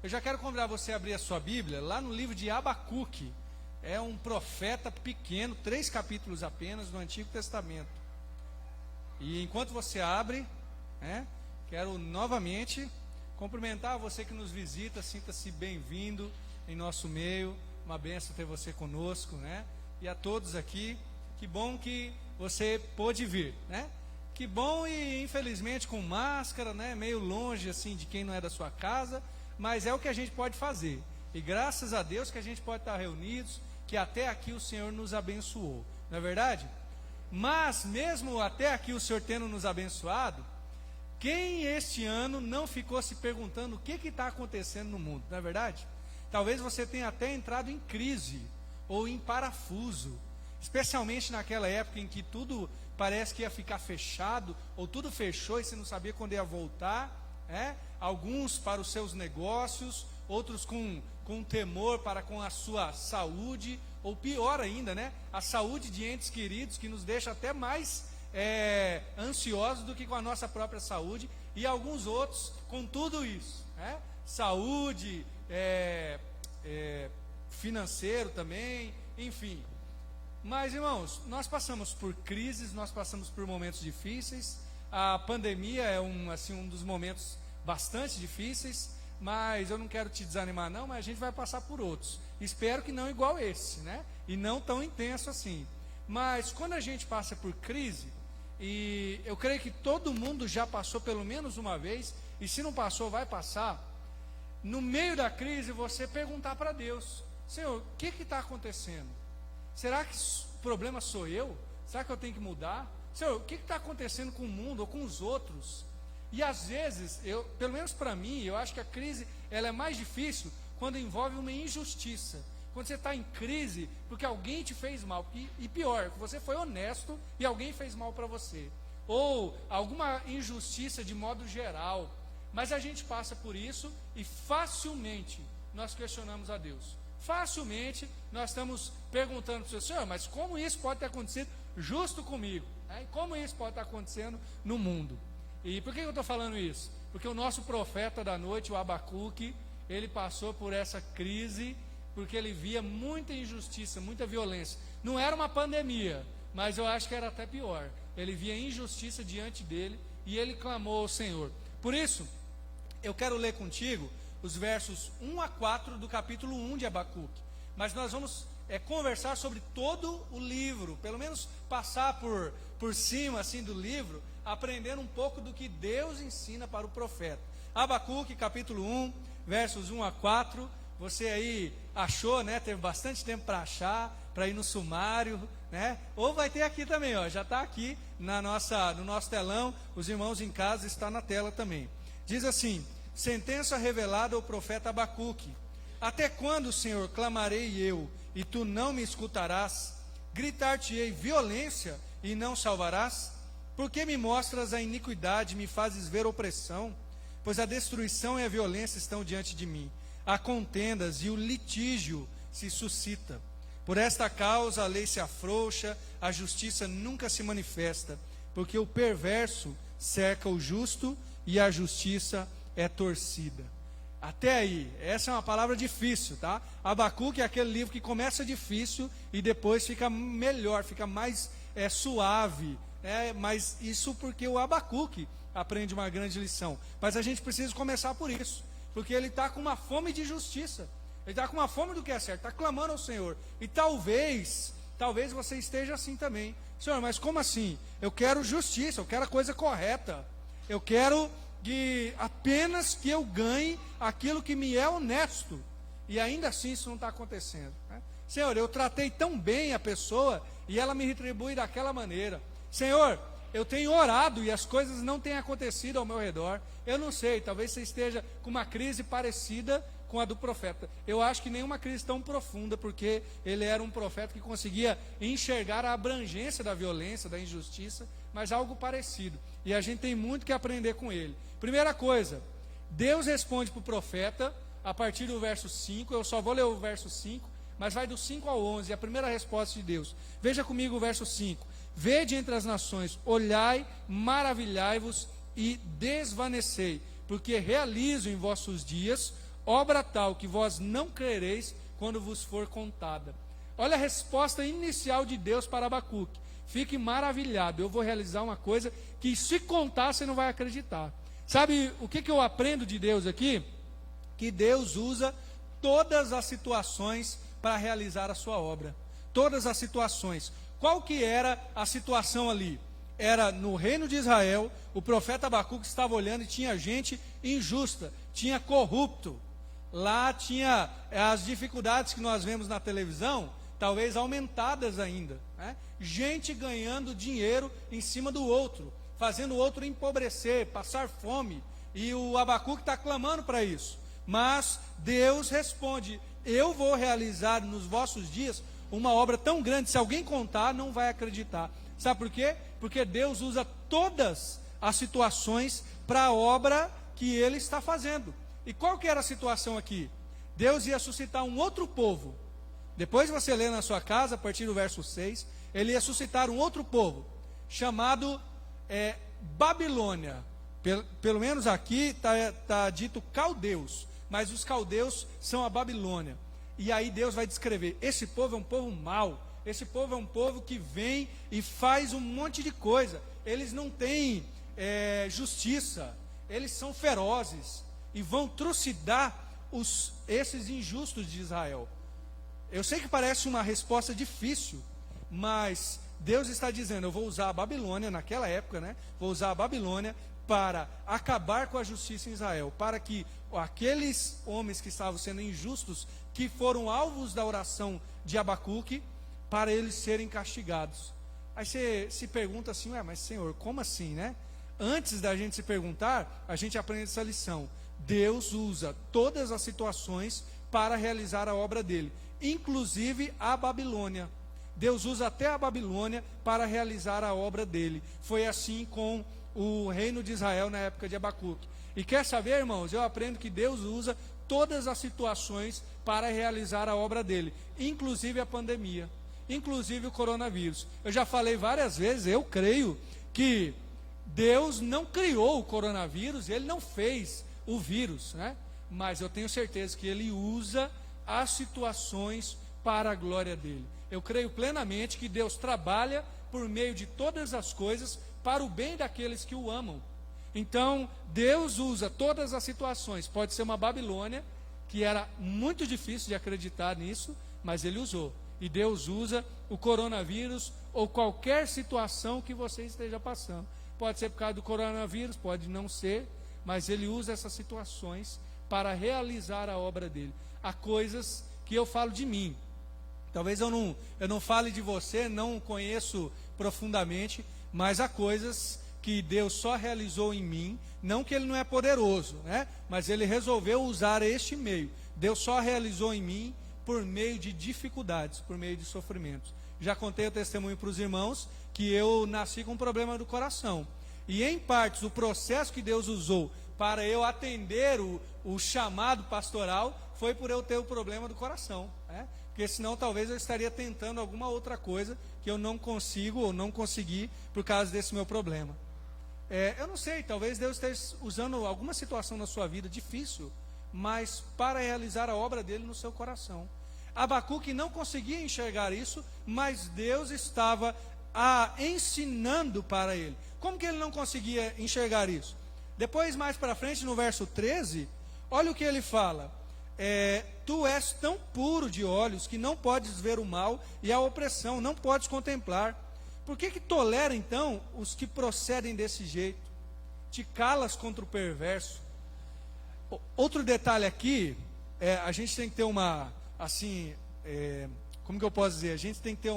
Eu já quero convidar você a abrir a sua Bíblia lá no livro de Abacuque. É um profeta pequeno, 3 capítulos apenas no Antigo Testamento. E enquanto você abre, quero novamente cumprimentar você que nos visita. Sinta-se bem-vindo em nosso meio. Uma bênção ter você conosco, E a todos aqui, que bom que você pôde vir, Que bom, e infelizmente com máscara, meio longe assim de quem não é da sua casa, mas é o que a gente pode fazer. E graças a Deus que a gente pode estar reunidos, que até aqui o Senhor nos abençoou, não é verdade? Mas mesmo até aqui o Senhor tendo nos abençoado, quem este ano não ficou se perguntando o que está acontecendo no mundo, não é verdade? Talvez você tenha até entrado em crise ou em parafuso, especialmente naquela época em que tudo parece que ia ficar fechado, ou tudo fechou e você não sabia quando ia voltar, Alguns para os seus negócios, outros com temor para com a sua saúde, ou pior ainda, a saúde de entes queridos, que nos deixa até mais ansiosos do que com a nossa própria saúde, e alguns outros com tudo isso, saúde, financeiro também, enfim. Mas, irmãos, nós passamos por crises, nós passamos por momentos difíceis. A pandemia é um dos momentos bastante difíceis, mas eu não quero te desanimar não, mas a gente vai passar por outros. Espero que não igual esse, E não tão intenso assim. Mas quando a gente passa por crise, e eu creio que todo mundo já passou pelo menos uma vez, e se não passou, vai passar. No meio da crise, você perguntar para Deus: Senhor, o que está acontecendo? Será que o problema sou eu? Será que eu tenho que mudar? Senhor, o que está acontecendo com o mundo ou com os outros? E às vezes, pelo menos para mim, eu acho que a crise ela é mais difícil quando envolve uma injustiça. Quando você está em crise porque alguém te fez mal. E pior, você foi honesto e alguém fez mal para você. Ou alguma injustiça de modo geral. Mas a gente passa por isso e facilmente nós questionamos a Deus. Facilmente nós estamos perguntando para o Senhor: mas como isso pode ter acontecido justo comigo? E como isso pode estar acontecendo no mundo? E por que eu estou falando isso? Porque o nosso profeta da noite, o Abacuque, ele passou por essa crise, porque ele via muita injustiça, muita violência. Não era uma pandemia, mas eu acho que era até pior. Ele via injustiça diante dele e ele clamou ao Senhor. Por isso, eu quero ler contigo os versos 1 a 4 do capítulo 1 de Abacuque. Mas nós vamos conversar sobre todo o livro, pelo menos passar por cima assim do livro, aprendendo um pouco do que Deus ensina para o profeta. Abacuque, capítulo 1, versos 1 a 4. Você aí achou, teve bastante tempo para achar, para ir no sumário, Ou vai ter aqui também, já está aqui no nosso telão. Os irmãos em casa, está na tela também. Diz assim: sentença revelada ao profeta Abacuque. Até quando, Senhor, clamarei eu, e tu não me escutarás? Gritar-te-ei violência, e não salvarás? Por que me mostras a iniquidade, me fazes ver opressão? Pois a destruição e a violência estão diante de mim. Há contendas e o litígio se suscita. Por esta causa a lei se afrouxa, a justiça nunca se manifesta, porque o perverso cerca o justo e a justiça é torcida. Até aí, essa é uma palavra difícil, tá? Abacuque é aquele livro que começa difícil e depois fica melhor, fica mais suave, mas isso porque o Abacuque aprende uma grande lição. Mas a gente precisa começar por isso, porque ele está com uma fome de justiça, ele está com uma fome do que é certo, está clamando ao Senhor. E talvez você esteja assim também. Senhor, mas como assim? Eu quero justiça, eu quero a coisa correta, eu quero apenas que eu ganhe aquilo que me é honesto, e ainda assim isso não está acontecendo, Senhor, eu tratei tão bem a pessoa e ela me retribui daquela maneira. Senhor, eu tenho orado e as coisas não têm acontecido ao meu redor. Eu não sei, talvez você esteja com uma crise parecida com a do profeta. Eu acho que nenhuma crise tão profunda, porque ele era um profeta que conseguia enxergar a abrangência da violência, da injustiça, mas algo parecido. E a gente tem muito que aprender com ele. Primeira coisa, Deus responde para o profeta a partir do verso 5. Eu só vou ler o verso 5, mas vai do 5 ao 11, a primeira resposta de Deus. Veja comigo o verso 5. Vede entre as nações, olhai, maravilhai-vos e desvanecei, porque realizo em vossos dias obra tal que vós não crereis quando vos for contada. Olha a resposta inicial de Deus para Abacuque: fique maravilhado, eu vou realizar uma coisa que se contar você não vai acreditar. Sabe o que eu aprendo de Deus aqui? Que Deus usa todas as situações para realizar a sua obra. Todas as situações. Qual que era a situação ali? Era no reino de Israel, o profeta Abacuque estava olhando e tinha gente injusta, tinha corrupto. Lá tinha as dificuldades que nós vemos na televisão, talvez aumentadas ainda, né? Gente ganhando dinheiro em cima do outro, fazendo o outro empobrecer, passar fome, e o Abacuque está clamando para isso. Mas Deus responde: eu vou realizar nos vossos dias uma obra tão grande, se alguém contar não vai acreditar. Sabe por quê? Porque Deus usa todas as situações para a obra que Ele está fazendo. E qual que era a situação aqui? Deus ia suscitar um outro povo. Depois você lê na sua casa, a partir do verso 6, Ele ia suscitar um outro povo, chamado Babilônia. Pelo menos aqui está dito caldeus, mas os caldeus são a Babilônia. E aí Deus vai descrever: esse povo é um povo mau, esse povo é um povo que vem e faz um monte de coisa, eles não têm justiça, eles são ferozes, e vão trucidar esses injustos de Israel. Eu sei que parece uma resposta difícil, mas Deus está dizendo: eu vou usar a Babilônia, naquela época, né? Vou usar a Babilônia para acabar com a justiça em Israel, para que aqueles homens que estavam sendo injustos, que foram alvos da oração de Abacuque, para eles serem castigados. Aí você se pergunta assim: mas Senhor, como assim, né? Antes da gente se perguntar, a gente aprende essa lição. Deus usa todas as situações para realizar a obra dele, inclusive a Babilônia. Deus usa até a Babilônia para realizar a obra dele. Foi assim com o reino de Israel na época de Abacuque. E quer saber, irmãos, eu aprendo que Deus usa todas as situações para realizar a obra dele, inclusive a pandemia, inclusive o coronavírus. Eu já falei várias vezes, eu creio que Deus não criou o coronavírus, Ele não fez o vírus, né? Mas eu tenho certeza que Ele usa as situações para a glória dele. Eu creio plenamente que Deus trabalha por meio de todas as coisas para o bem daqueles que o amam. Então, Deus usa todas as situações. Pode ser uma Babilônia, que era muito difícil de acreditar nisso, mas Ele usou. E Deus usa o coronavírus ou qualquer situação que você esteja passando. Pode ser por causa do coronavírus, pode não ser, mas Ele usa essas situações para realizar a obra dele. Há coisas que eu falo de mim. Talvez eu não fale de você, não conheço profundamente, mas há coisas que Deus só realizou em mim, não que Ele não é poderoso, né? Mas Ele resolveu usar este meio. Deus só realizou em mim por meio de dificuldades, por meio de sofrimentos. Já contei o testemunho para os irmãos que eu nasci com um problema do coração. E em partes o processo que Deus usou para eu atender o chamado pastoral foi por eu ter o problema do coração, né? Porque senão talvez eu estaria tentando alguma outra coisa que eu não consigo ou não consegui por causa desse meu problema. Eu não sei, talvez Deus esteja usando alguma situação na sua vida difícil, mas para realizar a obra dele no seu coração. Abacuque não conseguia enxergar isso, mas Deus estava ensinando para ele. Como que ele não conseguia enxergar isso? Depois, mais para frente, no verso 13, olha o que ele fala: tu és tão puro de olhos que não podes ver o mal e a opressão, não podes contemplar. Por que tolera então os que procedem desse jeito? Te calas contra o perverso. Outro detalhe aqui, a gente tem que ter uma, assim, como que eu posso dizer? A gente tem que ter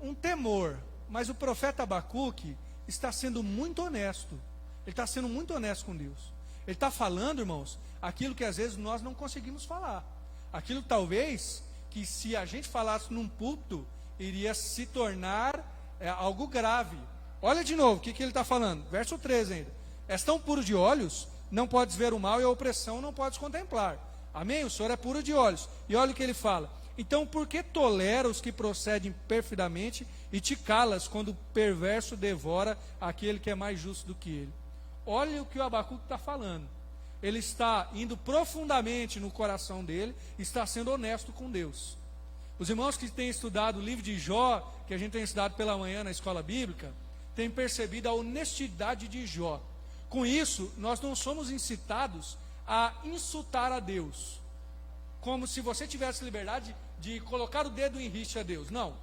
um temor. Mas o profeta Abacuque está sendo muito honesto. Ele está sendo muito honesto com Deus. Ele está falando, irmãos, aquilo que às vezes nós não conseguimos falar. Aquilo talvez que se a gente falasse num púlpito, iria se tornar algo grave. Olha de novo o que ele está falando. Verso 13 ainda. És tão puro de olhos, não podes ver o mal e a opressão não podes contemplar. Amém? O Senhor é puro de olhos. E olha o que ele fala. Então por que tolera os que procedem perfidamente e te calas quando o perverso devora aquele que é mais justo do que ele? Olha o que o Abacuque está falando. ele está indo profundamente no coração dele, está sendo honesto com Deus. Os irmãos que têm estudado o livro de Jó, que a gente tem estudado pela manhã na escola bíblica, têm percebido a honestidade de Jó. Com isso, nós não somos incitados a insultar a Deus, como se você tivesse liberdade de colocar o dedo em rixa a Deus. Não,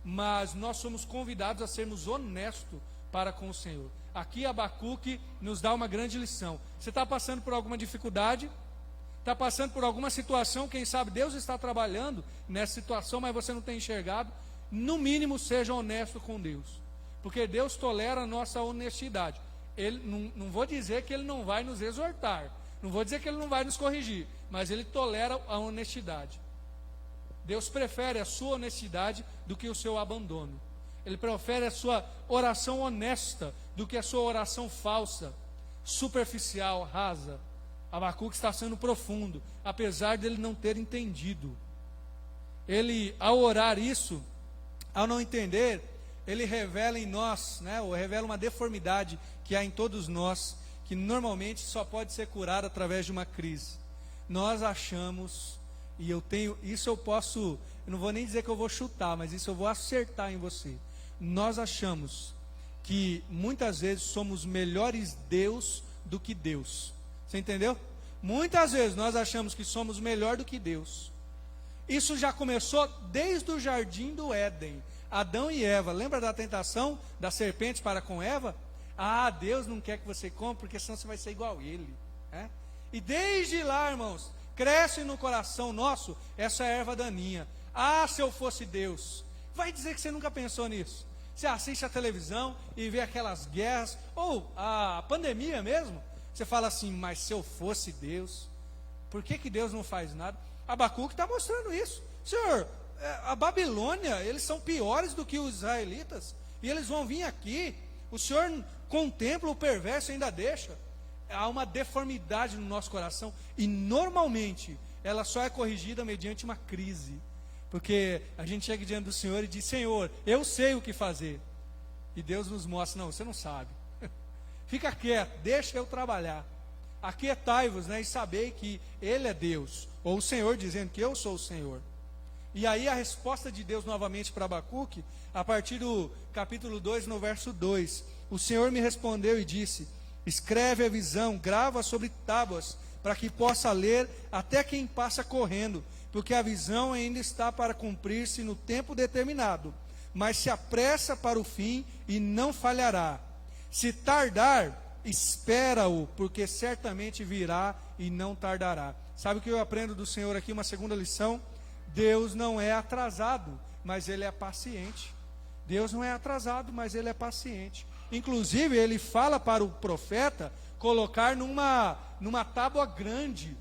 mas nós somos convidados a sermos honestos para com o Senhor. Aqui Abacuque nos dá uma grande lição. Você está passando por alguma dificuldade, está passando por alguma situação, quem sabe Deus está trabalhando nessa situação, mas você não tem enxergado. No mínimo seja honesto com Deus, porque Deus tolera a nossa honestidade. Ele, não vou dizer que Ele não vai nos exortar, não vou dizer que Ele não vai nos corrigir, mas Ele tolera a honestidade. Deus prefere a sua honestidade do que o seu abandono. Ele prefere a sua oração honesta do que a sua oração falsa, superficial, rasa. Abacuque está sendo profundo, apesar dele não ter entendido. Ele, ao orar isso, ao não entender, ele revela em nós, ou revela uma deformidade que há em todos nós, que normalmente só pode ser curada através de uma crise. Nós achamos, e eu não vou nem dizer que eu vou chutar, mas isso eu vou acertar em você. Nós achamos que muitas vezes somos melhores Deus do que Deus. Você entendeu? Muitas vezes nós achamos que somos melhor do que Deus. Isso já começou desde o jardim do Éden. Adão e Eva, lembra da tentação da serpente para com Eva? Deus não quer que você coma, porque senão você vai ser igual a Ele. E desde lá, irmãos, cresce no coração nosso essa erva daninha. Se eu fosse Deus. Vai dizer que você nunca pensou nisso. Você assiste a televisão e vê aquelas guerras, ou a pandemia mesmo. Você fala assim, mas se eu fosse Deus, por que Deus não faz nada? Abacuque está mostrando isso. Senhor, a Babilônia, eles são piores do que os israelitas, e eles vão vir aqui. O Senhor contempla o perverso e ainda deixa. Há uma deformidade no nosso coração, e normalmente ela só é corrigida mediante uma crise. Porque a gente chega diante do Senhor e diz, Senhor, eu sei o que fazer. E Deus nos mostra, não, você não sabe. Fica quieto, deixa eu trabalhar. Aquietai-vos, e sabei que Ele é Deus. Ou o Senhor dizendo que eu sou o Senhor. E aí a resposta de Deus novamente para Abacuque, a partir do capítulo 2, no verso 2. O Senhor me respondeu e disse, escreve a visão, grava sobre tábuas, para que possa ler até quem passa correndo, porque a visão ainda está para cumprir-se no tempo determinado, mas se apressa para o fim e não falhará. Se tardar, espera-o, porque certamente virá e não tardará. Sabe o que eu aprendo do Senhor aqui? Uma segunda lição: Deus não é atrasado, mas Ele é paciente. Deus não é atrasado, mas Ele é paciente. Inclusive, Ele fala para o profeta colocar numa tábua grande,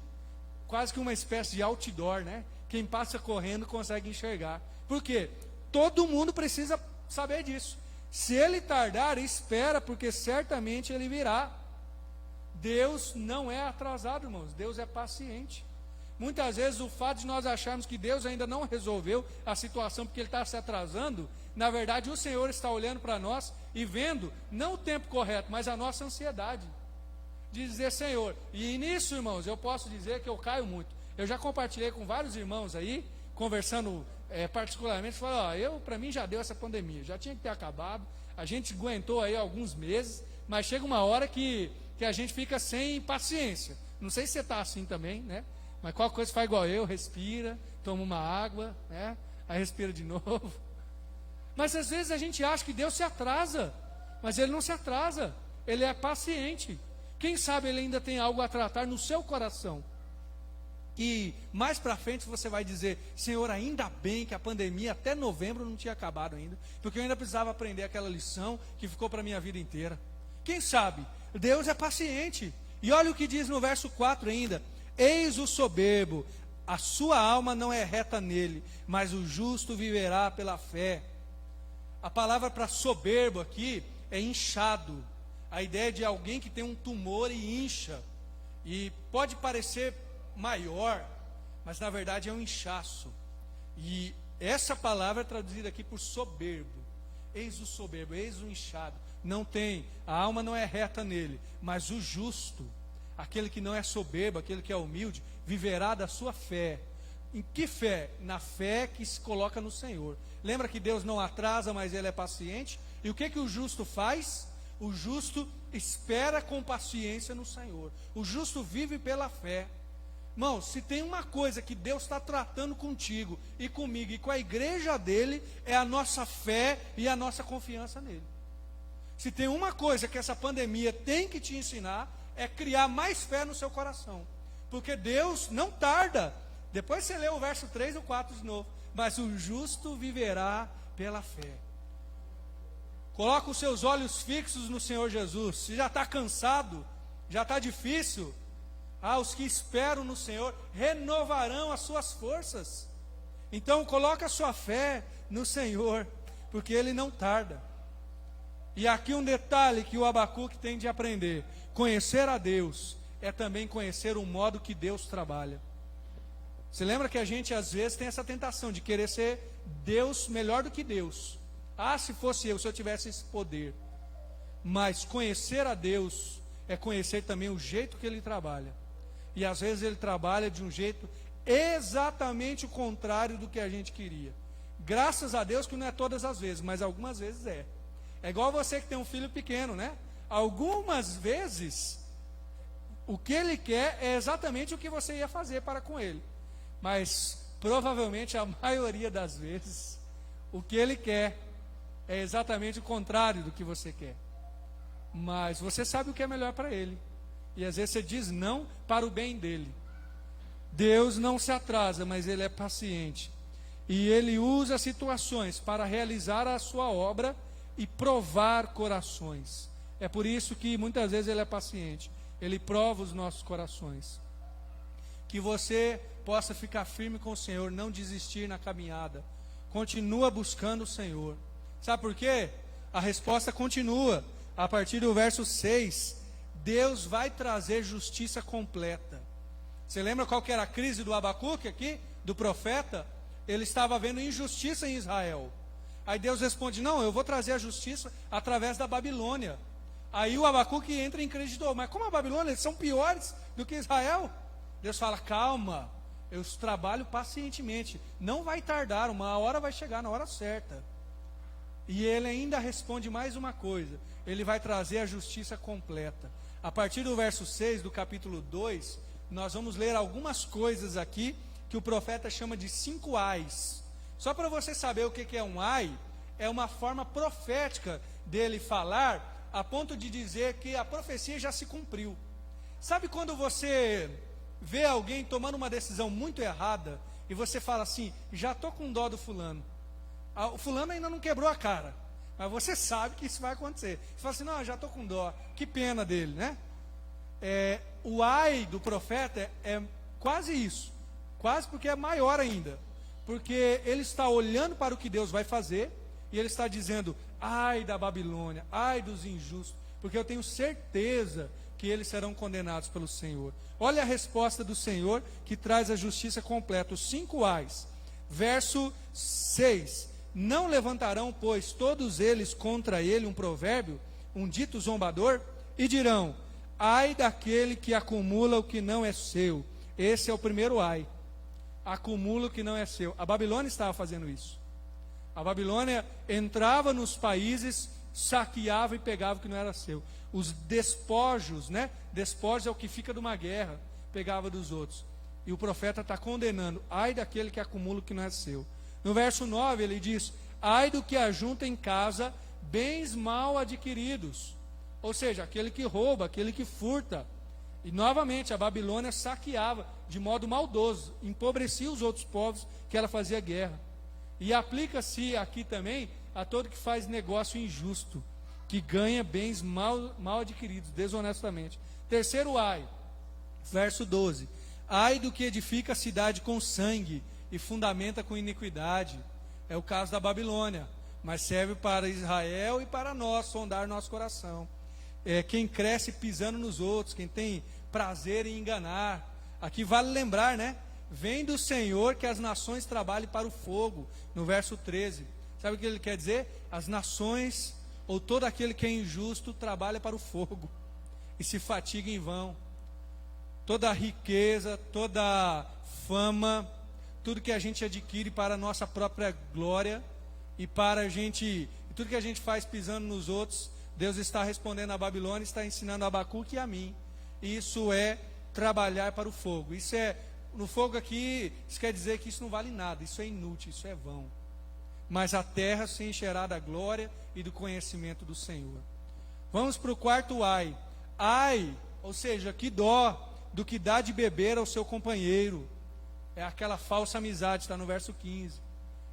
quase que uma espécie de outdoor, Quem passa correndo consegue enxergar. Por quê? Todo mundo precisa saber disso. Se ele tardar, espera, porque certamente ele virá. Deus não é atrasado, irmãos. Deus é paciente. Muitas vezes o fato de nós acharmos que Deus ainda não resolveu a situação porque Ele está se atrasando, na verdade o Senhor está olhando para nós e vendo, não o tempo correto, mas a nossa ansiedade. De dizer, Senhor, e nisso, irmãos, eu posso dizer que eu caio muito. Eu já compartilhei com vários irmãos aí, conversando particularmente, falando, para mim já deu essa pandemia, já tinha que ter acabado, a gente aguentou aí alguns meses, mas chega uma hora que a gente fica sem paciência. Não sei se você está assim também, mas qualquer coisa faz igual eu, respira, toma uma água, aí respira de novo. Mas às vezes a gente acha que Deus se atrasa, mas Ele não se atrasa, Ele é paciente. Quem sabe Ele ainda tem algo a tratar no seu coração. E mais para frente você vai dizer, Senhor, ainda bem que a pandemia até novembro não tinha acabado ainda, porque eu ainda precisava aprender aquela lição que ficou para a minha vida inteira. Quem sabe? Deus é paciente. E olha o que diz no verso 4 ainda: eis o soberbo, a sua alma não é reta nele, mas o justo viverá pela fé. A palavra para soberbo aqui é inchado. A ideia de alguém que tem um tumor e incha. E pode parecer maior, mas na verdade é um inchaço. E essa palavra é traduzida aqui por soberbo. Eis o soberbo, eis o inchado. Não tem, a alma não é reta nele, mas o justo. aquele que não é soberbo, aquele que é humilde, viverá da sua fé. Em que fé? Na fé que se coloca no Senhor. Lembra que Deus não atrasa, mas Ele é paciente? E o que o justo faz? O justo espera com paciência no Senhor. O justo vive pela fé. Irmão, se tem uma coisa que Deus está tratando contigo e comigo e com a igreja dele, é a nossa fé e a nossa confiança nele. Se tem uma coisa que essa pandemia tem que te ensinar, é criar mais fé no seu coração. Porque Deus não tarda. Depois você lê o verso 3 ou 4 de novo. Mas o justo viverá pela fé. Coloca os seus olhos fixos no Senhor Jesus. Se já está cansado, já está difícil, os que esperam no Senhor renovarão as suas forças. Então coloca a sua fé no Senhor, porque Ele não tarda. E aqui um detalhe que o Abacuque tem de aprender: conhecer a Deus é também conhecer o modo que Deus trabalha. Você lembra que a gente às vezes tem essa tentação de querer ser Deus melhor do que Deus. Se fosse eu, se eu tivesse esse poder. Mas conhecer a Deus é conhecer também o jeito que Ele trabalha. E às vezes Ele trabalha de um jeito exatamente o contrário do que a gente queria. Graças a Deus que não é todas as vezes, mas algumas vezes é. É igual você que tem um filho pequeno, né? Algumas vezes o que ele quer é exatamente o que você ia fazer para com ele. Mas provavelmente a maioria das vezes o que ele quer é exatamente o contrário do que você quer. Mas você sabe o que é melhor para ele. E às vezes você diz não para o bem dele. Deus não se atrasa, mas Ele é paciente. E Ele usa situações para realizar a sua obra e provar corações. É por isso que muitas vezes Ele é paciente. Ele prova os nossos corações. Que você possa ficar firme com o Senhor, não desistir na caminhada. Continua buscando o Senhor. Sabe por quê? A resposta continua. A partir do verso 6, Deus vai trazer justiça completa. Você lembra qual que era a crise do Abacuque aqui? Do profeta? Ele estava vendo injustiça em Israel. Aí Deus responde: não, eu vou trazer a justiça através da Babilônia. Aí o Abacuque entra em crise de dor. Mas como a Babilônia, eles são piores do que Israel? Deus fala: calma, eu trabalho pacientemente. Não vai tardar, uma hora vai chegar na hora certa. E ele ainda responde mais uma coisa: ele vai trazer a justiça completa. A partir do verso 6 do capítulo 2, nós vamos ler algumas coisas aqui que o profeta chama de 5 ais. Só para você saber o que é um ai, é uma forma profética dele falar, a ponto de dizer que a profecia já se cumpriu. Sabe quando você vê alguém tomando uma decisão muito errada, e você fala assim: já estou com dó do fulano. O fulano ainda não quebrou a cara, mas você sabe que isso vai acontecer. Você fala assim: não, já estou com dó, que pena dele, né? O ai do profeta é quase isso, quase, porque é maior ainda, porque ele está olhando para o que Deus vai fazer, e ele está dizendo: ai da Babilônia, ai dos injustos, porque eu tenho certeza que eles serão condenados pelo Senhor. Olha a resposta do Senhor, que traz a justiça completa, os 5 ais. Verso 6: não levantarão, pois, todos eles contra ele um provérbio, um dito zombador, e dirão: ai daquele que acumula o que não é seu. Esse é o primeiro ai. Acumula o que não é seu. A Babilônia estava fazendo isso. A Babilônia entrava nos países, saqueava e pegava o que não era seu. Os despojos, né? Despojos é o que fica de uma guerra, pegava dos outros. E o profeta está condenando: ai daquele que acumula o que não é seu. No verso 9 ele diz: ai do que ajunta em casa bens mal adquiridos. Ou seja, aquele que rouba, aquele que furta. E novamente a Babilônia saqueava de modo maldoso, empobrecia os outros povos que ela fazia guerra. E aplica-se aqui também a todo que faz negócio injusto, que ganha bens mal adquiridos, desonestamente. Terceiro ai, verso 12: ai do que edifica a cidade com sangue e fundamenta com iniquidade. É o caso da Babilônia, mas serve para Israel e para nós, sondar nosso coração. Quem cresce pisando nos outros, quem tem prazer em enganar. Aqui vale lembrar, né? Vem do Senhor que as nações trabalhem para o fogo, no verso 13. Sabe o que ele quer dizer? As nações, ou todo aquele que é injusto, trabalha para o fogo e se fatiga em vão. toda riqueza, toda fama, tudo que a gente adquire para a nossa própria glória e para a gente, tudo que a gente faz pisando nos outros, Deus está respondendo a Babilônia, está ensinando a Abacuque e a mim. Isso é trabalhar para o fogo. Isso é, no fogo aqui, isso quer dizer que isso não vale nada, isso é inútil, isso é vão. Mas a terra se encherá da glória e do conhecimento do Senhor. Vamos para o quarto ai. Ai, ou seja, que dó do que dá de beber ao seu companheiro. É aquela falsa amizade, está no verso 15.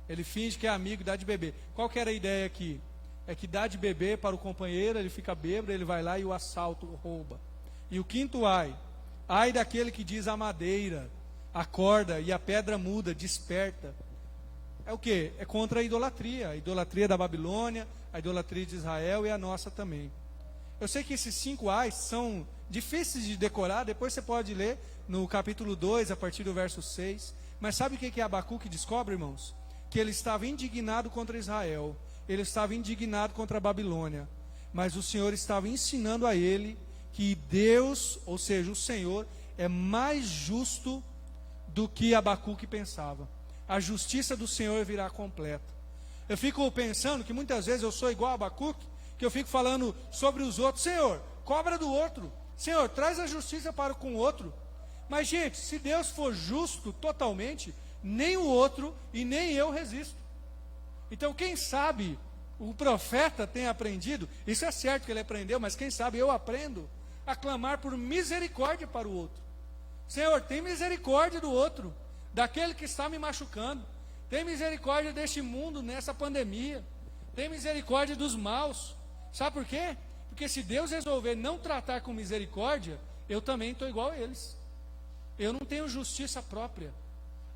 Ele finge que é amigo e dá de beber. Qual que era a ideia aqui? É que dá de beber para o companheiro, ele fica bêbado, ele vai lá e o assalta, o rouba. E o quinto ai. Ai daquele que diz a madeira, acorda, e a pedra muda, desperta. É o que? É contra a idolatria da Babilônia, a idolatria de Israel e a nossa também. Eu sei que esses 5 ais são difíceis de decorar, depois você pode ler no capítulo 2, a partir do verso 6. Mas sabe o que Abacuque descobre, irmãos? Que ele estava indignado contra Israel, ele estava indignado contra a Babilônia, mas o Senhor estava ensinando a ele que Deus, ou seja, o Senhor, é mais justo do que Abacuque pensava. A justiça do Senhor virá completa. Eu fico pensando que muitas vezes eu sou igual a Abacuque, que eu fico falando sobre os outros. Senhor, cobra do outro. Senhor, traz a justiça para com o outro. Mas, gente, se Deus for justo totalmente, nem o outro e nem eu resisto. Então, quem sabe o profeta tem aprendido, isso é certo que ele aprendeu, mas quem sabe eu aprendo a clamar por misericórdia para o outro. Senhor, tem misericórdia do outro, daquele que está me machucando. Tem misericórdia deste mundo nessa pandemia. Tem misericórdia dos maus. Sabe por quê? Porque se Deus resolver não tratar com misericórdia, eu também estou igual a eles. Eu não tenho justiça própria,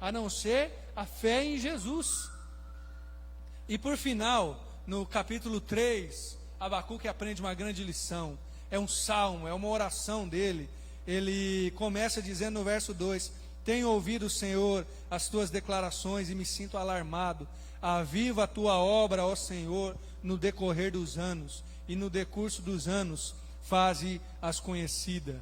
a não ser a fé em Jesus. E por final, no capítulo 3, Abacuque aprende uma grande lição. É um salmo, é uma oração dele. Ele começa dizendo no verso 2: tenho ouvido, Senhor, as tuas declarações e me sinto alarmado. Aviva a tua obra, ó Senhor, no decorrer dos anos, e no decurso dos anos faze-as conhecida.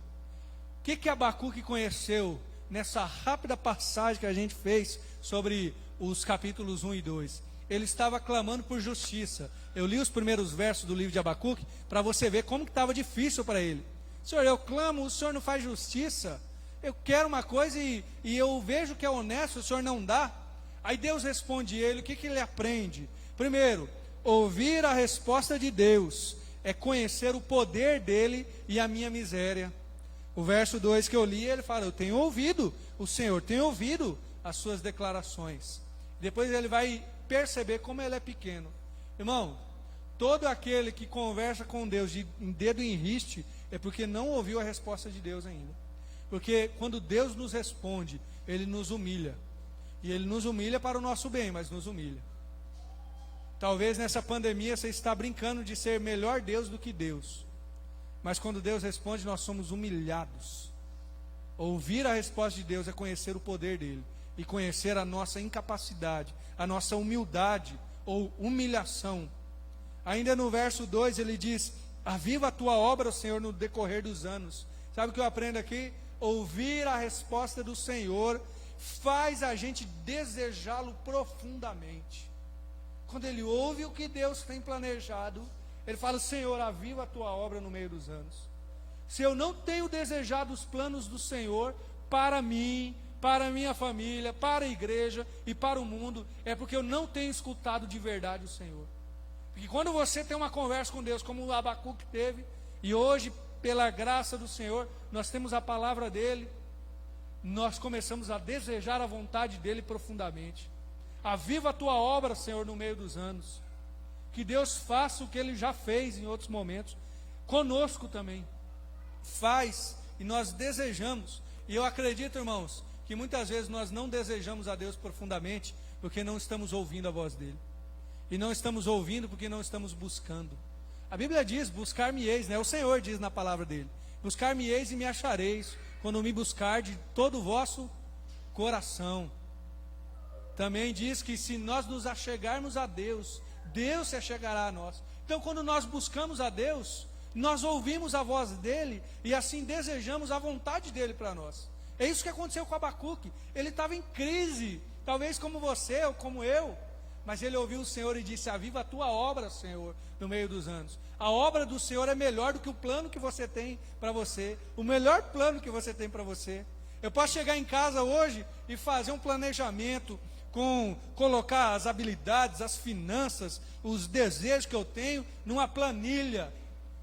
O que Abacuque conheceu nessa rápida passagem que a gente fez sobre os capítulos 1 e 2? Ele estava clamando por justiça. Eu li os primeiros versos do livro de Abacuque para você ver como que estava difícil para ele. Senhor, eu clamo, o Senhor não faz justiça. Eu quero uma coisa e eu vejo que é honesto, o Senhor não dá. Aí Deus responde ele, o que ele aprende? Primeiro, ouvir a resposta de Deus é conhecer o poder dele e a minha miséria. O verso 2 que eu li, ele fala, eu tenho ouvido, o Senhor tem ouvido as suas declarações. Depois ele vai perceber como ele é pequeno. Irmão, todo aquele que conversa com Deus em dedo em riste, é porque não ouviu a resposta de Deus ainda. Porque quando Deus nos responde, Ele nos humilha. E Ele nos humilha para o nosso bem, mas nos humilha. Talvez nessa pandemia você está brincando de ser melhor Deus do que Deus. Mas quando Deus responde, nós somos humilhados. Ouvir a resposta de Deus é conhecer o poder dEle. E conhecer a nossa incapacidade, a nossa humildade ou humilhação. Ainda no verso 2 ele diz, aviva a tua obra, Senhor, no decorrer dos anos. Sabe o que eu aprendo aqui? Ouvir a resposta do Senhor faz a gente desejá-lo profundamente. Quando ele ouve o que Deus tem planejado, ele fala, Senhor, aviva a tua obra no meio dos anos. Se eu não tenho desejado os planos do Senhor para mim, para a minha família, para a igreja e para o mundo, é porque eu não tenho escutado de verdade o Senhor. Porque quando você tem uma conversa com Deus, como o Abacuque teve, e hoje, pela graça do Senhor, nós temos a palavra dEle, nós começamos a desejar a vontade dEle profundamente. Aviva a tua obra, Senhor, no meio dos anos. Que Deus faça o que Ele já fez em outros momentos, conosco também. Faz, e nós desejamos. E eu acredito, irmãos, que muitas vezes nós não desejamos a Deus profundamente, porque não estamos ouvindo a voz dEle. E não estamos ouvindo porque não estamos buscando. A Bíblia diz, buscar-me-eis, né? O Senhor diz na palavra dEle, buscar-me-eis e me achareis, quando me buscar de todo o vosso coração. Também diz que se nós nos achegarmos a Deus, Deus se achegará a nós. Então quando nós buscamos a Deus, Nós ouvimos a voz dele e assim desejamos a vontade dele para nós. É isso que aconteceu com Abacuque. Ele estava em crise, talvez como você ou como eu, mas ele ouviu o Senhor e disse: aviva a tua obra, Senhor, no meio dos anos. A obra do Senhor é melhor do que o plano que você tem para você, o melhor plano que você tem para você. Eu posso chegar em casa hoje e fazer um planejamento, colocar as habilidades, as finanças, os desejos que eu tenho numa planilha,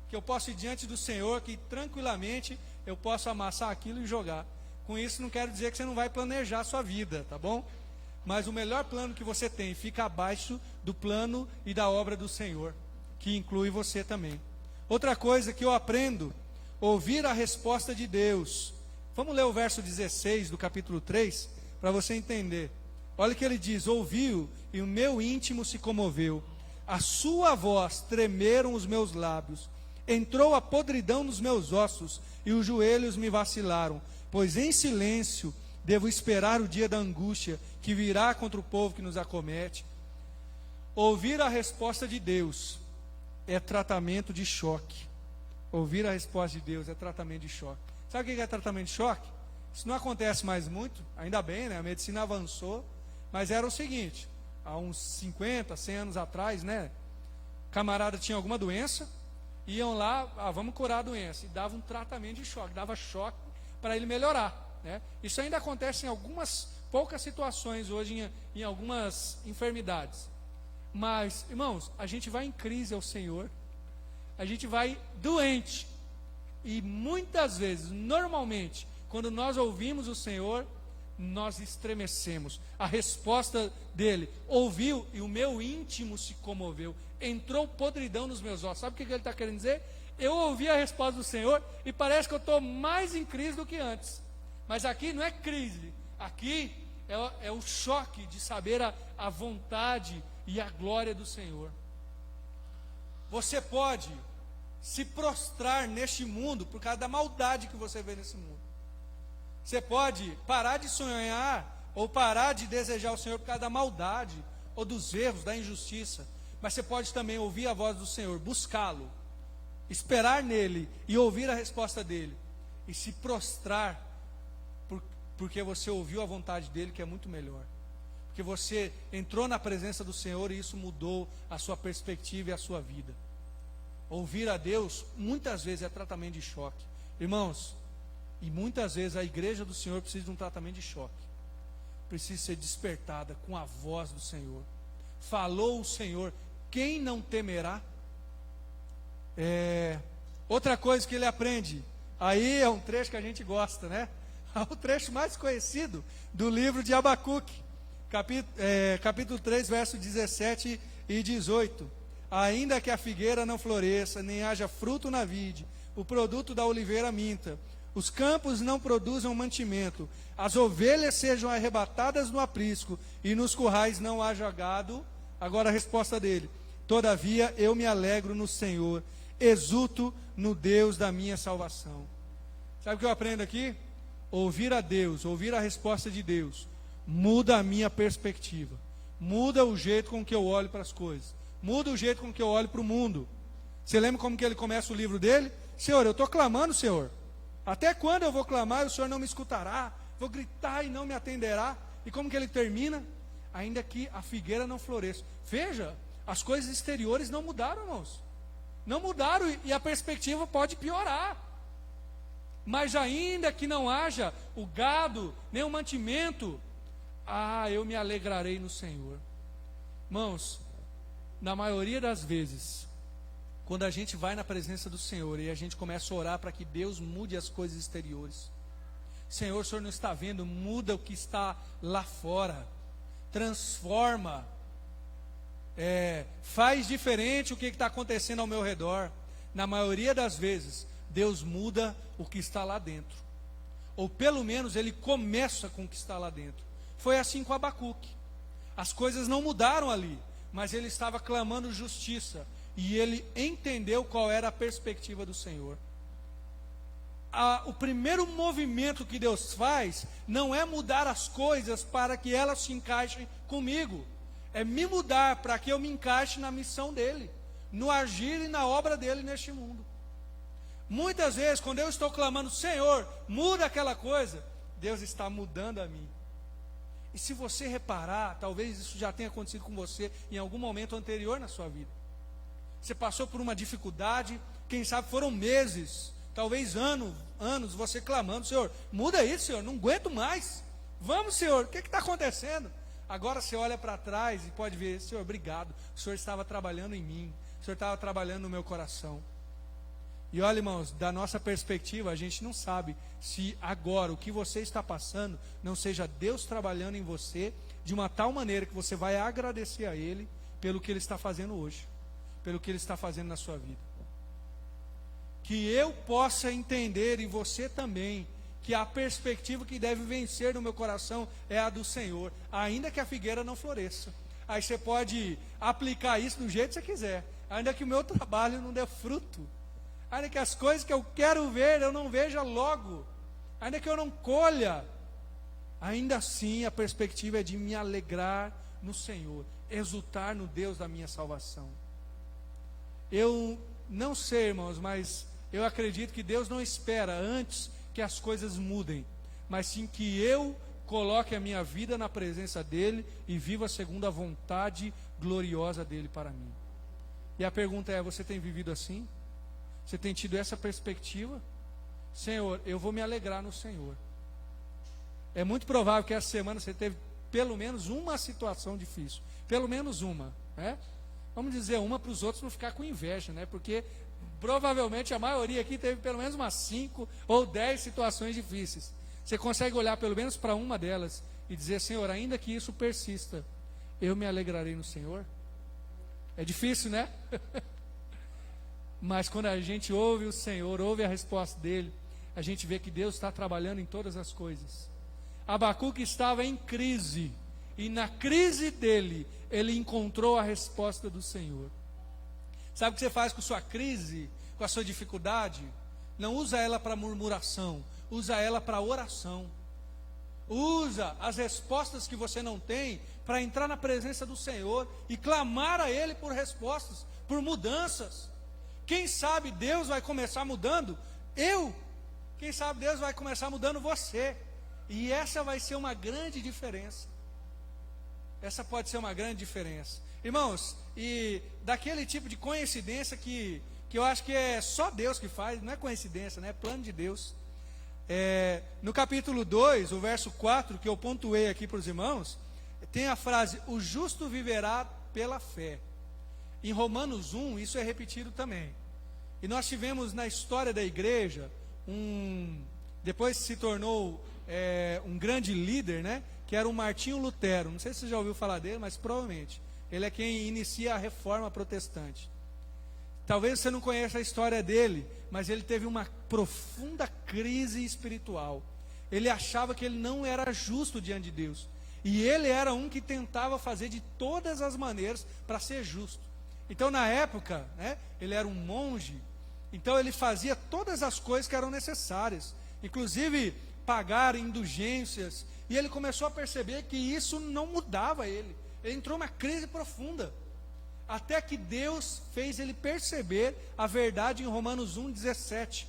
que eu posso ir diante do Senhor, que tranquilamente eu posso amassar aquilo e jogar. Com isso não quero dizer que você não vai planejar a sua vida, tá bom? Mas o melhor plano que você tem fica abaixo do plano e da obra do Senhor, que inclui você também. Outra coisa que eu aprendo, ouvir a resposta de Deus. Vamos ler o verso 16 do capítulo 3, para você entender. Olha o que ele diz: ouviu e o meu íntimo se comoveu, a sua voz tremeram os meus lábios, entrou a podridão nos meus ossos e os joelhos me vacilaram, pois em silêncio devo esperar o dia da angústia que virá contra o povo que nos acomete. Ouvir a resposta de Deus é tratamento de choque. Ouvir a resposta de Deus é tratamento de choque. Sabe o que é tratamento de choque? Isso não acontece mais muito, ainda bem, né? A medicina avançou, mas era o seguinte: há uns 50, 100 anos atrás, né? Camarada tinha alguma doença, iam lá, vamos curar a doença, e dava um tratamento de choque, dava choque para ele melhorar, né? Isso ainda acontece em algumas poucas situações hoje, em algumas enfermidades. Mas, irmãos, a gente vai em crise ao Senhor, a gente vai doente, e muitas vezes, normalmente, quando nós ouvimos o Senhor, nós estremecemos. A resposta dele: ouviu e o meu íntimo se comoveu, entrou podridão nos meus ossos. Sabe o que ele está querendo dizer? Eu ouvi a resposta do Senhor e parece que eu estou mais em crise do que antes. Mas aqui não é crise, aqui é o choque de saber a vontade e a glória do Senhor. Você pode se prostrar neste mundo por causa da maldade que você vê nesse mundo. Você pode parar de sonhar ou parar de desejar o Senhor por causa da maldade ou dos erros, da injustiça. Mas você pode também ouvir a voz do Senhor, buscá-lo, esperar nele e ouvir a resposta dele e se prostrar porque você ouviu a vontade dele, que é muito melhor. Porque você entrou na presença do Senhor e isso mudou a sua perspectiva e a sua vida. Ouvir a Deus muitas vezes é tratamento de choque. Irmãos, e muitas vezes a igreja do Senhor precisa de um tratamento de choque. Precisa ser despertada com a voz do Senhor. Falou o Senhor, quem não temerá? Outra coisa que ele aprende, aí é um trecho que a gente gosta, né? É o trecho mais conhecido do livro de Abacuque, capítulo 3, versos 17 e 18. Ainda que a figueira não floresça, nem haja fruto na vide, o produto da oliveira minta, os campos não produzam mantimento, as ovelhas sejam arrebatadas no aprisco, e nos currais não haja gado. Agora a resposta dele: todavia eu me alegro no Senhor, exulto no Deus da minha salvação. Sabe o que eu aprendo aqui? Ouvir a Deus, ouvir a resposta de Deus, muda a minha perspectiva, muda o jeito com que eu olho para as coisas, muda o jeito com que eu olho para o mundo. Você lembra como que ele começa o livro dele? Senhor, eu estou clamando, Senhor. Até quando eu vou clamar e o Senhor não me escutará? Vou gritar e não me atenderá. E como que ele termina? Ainda que a figueira não floresça. Veja, as coisas exteriores não mudaram, irmãos. Não mudaram e a perspectiva pode piorar. Mas ainda que não haja o gado, nem o mantimento, eu me alegrarei no Senhor. Irmãos, na maioria das vezes, quando a gente vai na presença do Senhor e a gente começa a orar para que Deus mude as coisas exteriores, Senhor, o Senhor não está vendo, muda o que está lá fora, transforma, faz diferente o que está acontecendo ao meu redor. Na maioria das vezes, Deus muda o que está lá dentro, ou pelo menos Ele começa com o que está lá dentro. Foi assim com Abacuque. As coisas não mudaram ali, mas ele estava clamando justiça, e ele entendeu qual era a perspectiva do Senhor. O primeiro movimento que Deus faz não é mudar as coisas para que elas se encaixem comigo, é me mudar para que eu me encaixe na missão dele, no agir e na obra dele neste mundo. Muitas vezes, quando eu estou clamando, Senhor, muda aquela coisa, Deus está mudando a mim. E se você reparar, talvez isso já tenha acontecido com você em algum momento anterior na sua vida. Você passou por uma dificuldade, quem sabe foram meses, talvez anos, você clamando, Senhor, muda isso, Senhor, não aguento mais. Vamos, Senhor, o que está acontecendo? Agora você olha para trás e pode ver, Senhor, obrigado, o Senhor estava trabalhando em mim, o Senhor estava trabalhando no meu coração. E olha, irmãos, da nossa perspectiva, a gente não sabe se agora o que você está passando não seja Deus trabalhando em você de uma tal maneira que você vai agradecer a Ele pelo que Ele está fazendo hoje, pelo que Ele está fazendo na sua vida. Que eu possa entender, e você também, que a perspectiva que deve vencer no meu coração é a do Senhor, ainda que a figueira não floresça. Aí você pode aplicar isso do jeito que você quiser, ainda que o meu trabalho não dê fruto, ainda que as coisas que eu quero ver eu não veja logo, ainda que eu não colha, ainda assim a perspectiva é de me alegrar no Senhor, exultar no Deus da minha salvação. Eu não sei, irmãos, mas eu acredito que Deus não espera antes que as coisas mudem, mas sim que eu coloque a minha vida na presença dEle e viva segundo a vontade gloriosa dEle para mim. E a pergunta é, você tem vivido assim? Você tem tido essa perspectiva? Senhor, eu vou me alegrar no Senhor. É muito provável que essa semana você teve pelo menos uma situação difícil, pelo menos uma, né? Vamos dizer uma para os outros não ficar com inveja, né? Porque provavelmente a maioria aqui teve pelo menos umas 5 ou 10 situações difíceis. Você consegue olhar pelo menos para uma delas e dizer, Senhor, ainda que isso persista, eu me alegrarei no Senhor? É difícil, né? Mas quando a gente ouve o Senhor, ouve a resposta dele, a gente vê que Deus está trabalhando em todas as coisas. Abacuque estava em crise, e na crise dele, ele encontrou a resposta do Senhor. Sabe o que você faz com sua crise, com a sua dificuldade? Não usa ela para murmuração, usa ela para oração. Usa as respostas que você não tem para entrar na presença do Senhor e clamar a Ele por respostas, por mudanças. Quem sabe Deus vai começar mudando quem sabe Deus vai começar mudando você. E essa vai ser uma grande diferença. Essa pode ser uma grande diferença. Irmãos, e daquele tipo de coincidência que eu acho que é só Deus que faz, não é coincidência, né? É plano de Deus. No capítulo 2, o verso 4, que eu pontuei aqui para os irmãos, tem a frase, o justo viverá pela fé. Em Romanos 1, isso é repetido também. E nós tivemos na história da igreja, depois se tornou um grande líder, né? Que era o Martinho Lutero. Não sei se você já ouviu falar dele, mas provavelmente. Ele é quem inicia a reforma protestante. Talvez você não conheça a história dele, mas ele teve uma profunda crise espiritual. Ele achava que ele não era justo diante de Deus. E ele era um que tentava fazer de todas as maneiras para ser justo. Então, na época, né, ele era um monge, então ele fazia todas as coisas que eram necessárias, inclusive pagar indulgências, e ele começou a perceber que isso não mudava ele. Ele entrou numa crise profunda, até que Deus fez ele perceber a verdade em Romanos 1,17,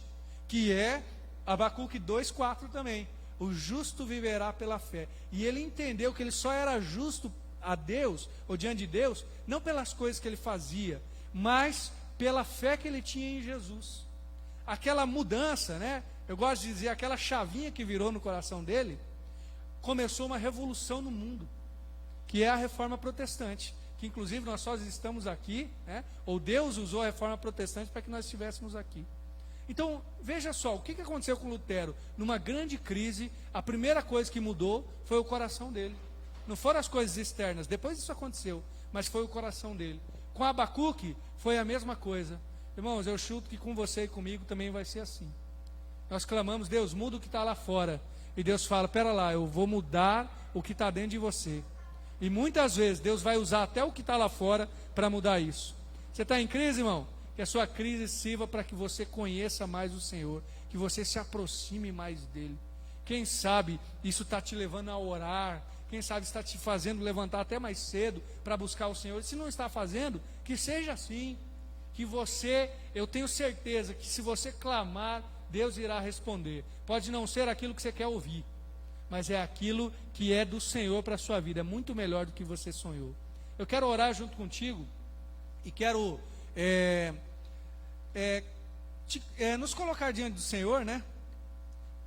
que é Abacuque 2,4 também. O justo viverá pela fé. E ele entendeu que ele só era justo a Deus, ou diante de Deus, não pelas coisas que ele fazia, mas pela fé que ele tinha em Jesus. Aquela mudança, né? Eu gosto de dizer, aquela chavinha que virou no coração dele, começou uma revolução no mundo, que é a reforma protestante, que inclusive nós só estamos aqui, né? Ou Deus usou a reforma protestante para que nós estivéssemos aqui. Então, veja só, o que aconteceu com Lutero? Numa grande crise, a primeira coisa que mudou foi o coração dele. Não foram as coisas externas, depois isso aconteceu, mas foi o coração dele. Com Abacuque, foi a mesma coisa. Irmãos, eu chuto que com você e comigo também vai ser assim. Nós clamamos, Deus, muda o que está lá fora. E Deus fala, pera lá, eu vou mudar o que está dentro de você. E muitas vezes Deus vai usar até o que está lá fora para mudar isso. Você está em crise, irmão? Que a sua crise sirva para que você conheça mais o Senhor, que você se aproxime mais dEle. Quem sabe isso está te levando a orar, quem sabe está te fazendo levantar até mais cedo para buscar o Senhor. Se não está fazendo, que seja assim, que eu tenho certeza que se você clamar, Deus irá responder. Pode não ser aquilo que você quer ouvir, mas é aquilo que é do Senhor para a sua vida, é muito melhor do que você sonhou. Eu quero orar junto contigo e quero nos colocar diante do Senhor, né?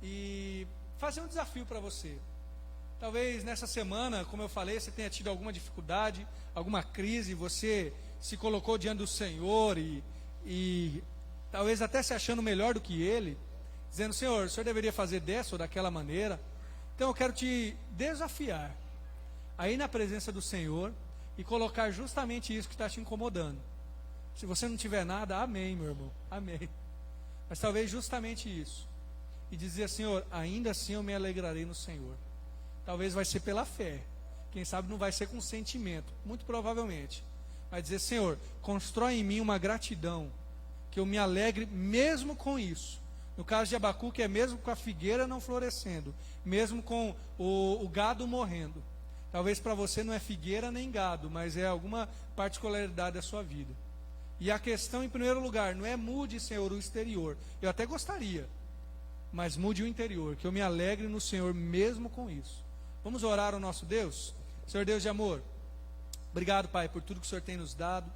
E fazer um desafio para você. Talvez nessa semana, como eu falei, você tenha tido alguma dificuldade, alguma crise, você se colocou diante do Senhor e talvez até se achando melhor do que Ele, dizendo: Senhor, o Senhor deveria fazer dessa ou daquela maneira. Então eu quero te desafiar a ir na presença do Senhor e colocar justamente isso que está te incomodando. Se você não tiver nada, amém, meu irmão, amém. Mas talvez justamente isso. E dizer: Senhor, ainda assim eu me alegrarei no Senhor. Talvez vai ser pela fé. Quem sabe não vai ser com sentimento, muito provavelmente. Vai dizer: Senhor, constrói em mim uma gratidão, que eu me alegre mesmo com isso. No caso de Abacuque, é mesmo com a figueira não florescendo, mesmo com o gado morrendo. Talvez para você não é figueira nem gado, mas é alguma particularidade da sua vida. E a questão, em primeiro lugar, não é mude, Senhor, o exterior. Eu até gostaria, mas mude o interior, que eu me alegre no Senhor mesmo com isso. Vamos orar ao nosso Deus? Senhor Deus de amor, obrigado, Pai, por tudo que o Senhor tem nos dado,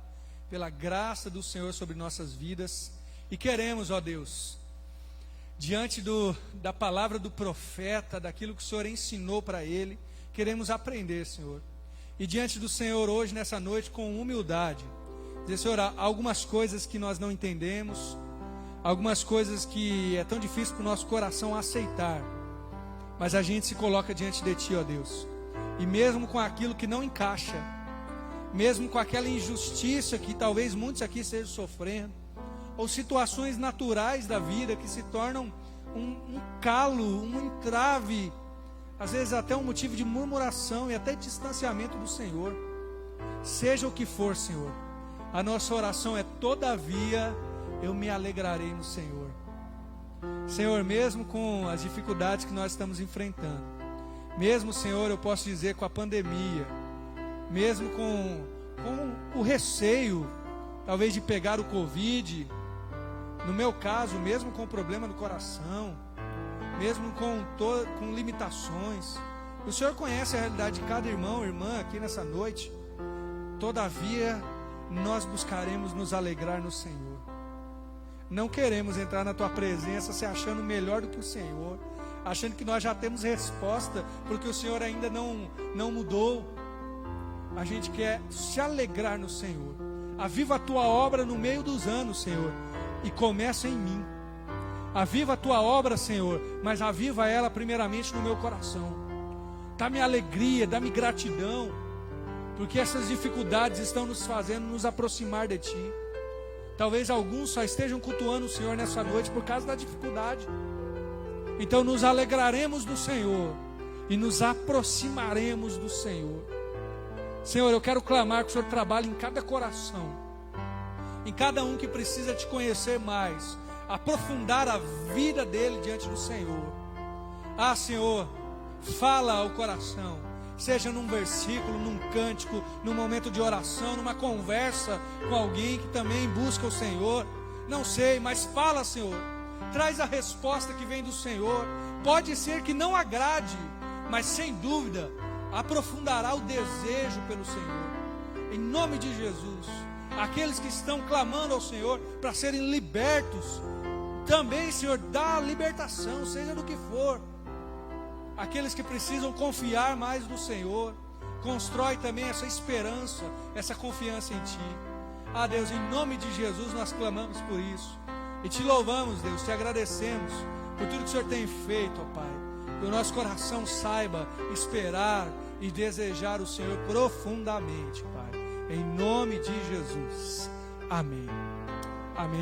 pela graça do Senhor sobre nossas vidas. E queremos, ó Deus, diante da palavra do profeta, daquilo que o Senhor ensinou para ele, queremos aprender, Senhor. E diante do Senhor hoje, nessa noite, com humildade, dizer: Senhor, há algumas coisas que nós não entendemos, algumas coisas que é tão difícil para o nosso coração aceitar, mas a gente se coloca diante de Ti, ó Deus, e mesmo com aquilo que não encaixa, mesmo com aquela injustiça que talvez muitos aqui estejam sofrendo, ou situações naturais da vida que se tornam um calo, um entrave, às vezes até um motivo de murmuração e até distanciamento do Senhor. Seja o que for, Senhor, a nossa oração é: todavia eu me alegrarei no Senhor. Senhor, mesmo com as dificuldades que nós estamos enfrentando, mesmo, Senhor, eu posso dizer, com a pandemia, mesmo com o receio, talvez, de pegar o Covid, no meu caso, mesmo com o problema no coração, mesmo com limitações, o Senhor conhece a realidade de cada irmão e irmã aqui nessa noite. Todavia, nós buscaremos nos alegrar no Senhor. Não queremos entrar na Tua presença se achando melhor do que o Senhor, achando que nós já temos resposta, porque o Senhor ainda não mudou. A gente quer se alegrar no Senhor. Aviva a Tua obra no meio dos anos, Senhor, e começa em mim. Aviva a Tua obra, Senhor, mas aviva ela primeiramente no meu coração. Dá-me alegria, dá-me gratidão, porque essas dificuldades estão nos fazendo nos aproximar de Ti. Talvez alguns só estejam cultuando o Senhor nessa noite por causa da dificuldade. Então nos alegraremos do Senhor e nos aproximaremos do Senhor. Senhor, eu quero clamar que o Senhor trabalhe em cada coração, em cada um que precisa Te conhecer mais, aprofundar a vida dele diante do Senhor. Ah, Senhor, fala ao coração, seja num versículo, num cântico, num momento de oração, numa conversa com alguém que também busca o Senhor. Não sei, mas fala, Senhor. Traz a resposta que vem do Senhor. Pode ser que não agrade, mas sem dúvida aprofundará o desejo pelo Senhor. Em nome de Jesus, aqueles que estão clamando ao Senhor para serem libertos, também, Senhor, dá a libertação, seja do que for. Aqueles que precisam confiar mais no Senhor, constrói também essa esperança, essa confiança em Ti. Ah, Deus, em nome de Jesus nós clamamos por isso e Te louvamos, Deus, Te agradecemos por tudo que o Senhor tem feito, ó Pai. Que o nosso coração saiba esperar e desejar o Senhor profundamente, Pai, em nome de Jesus. Amém. Amém.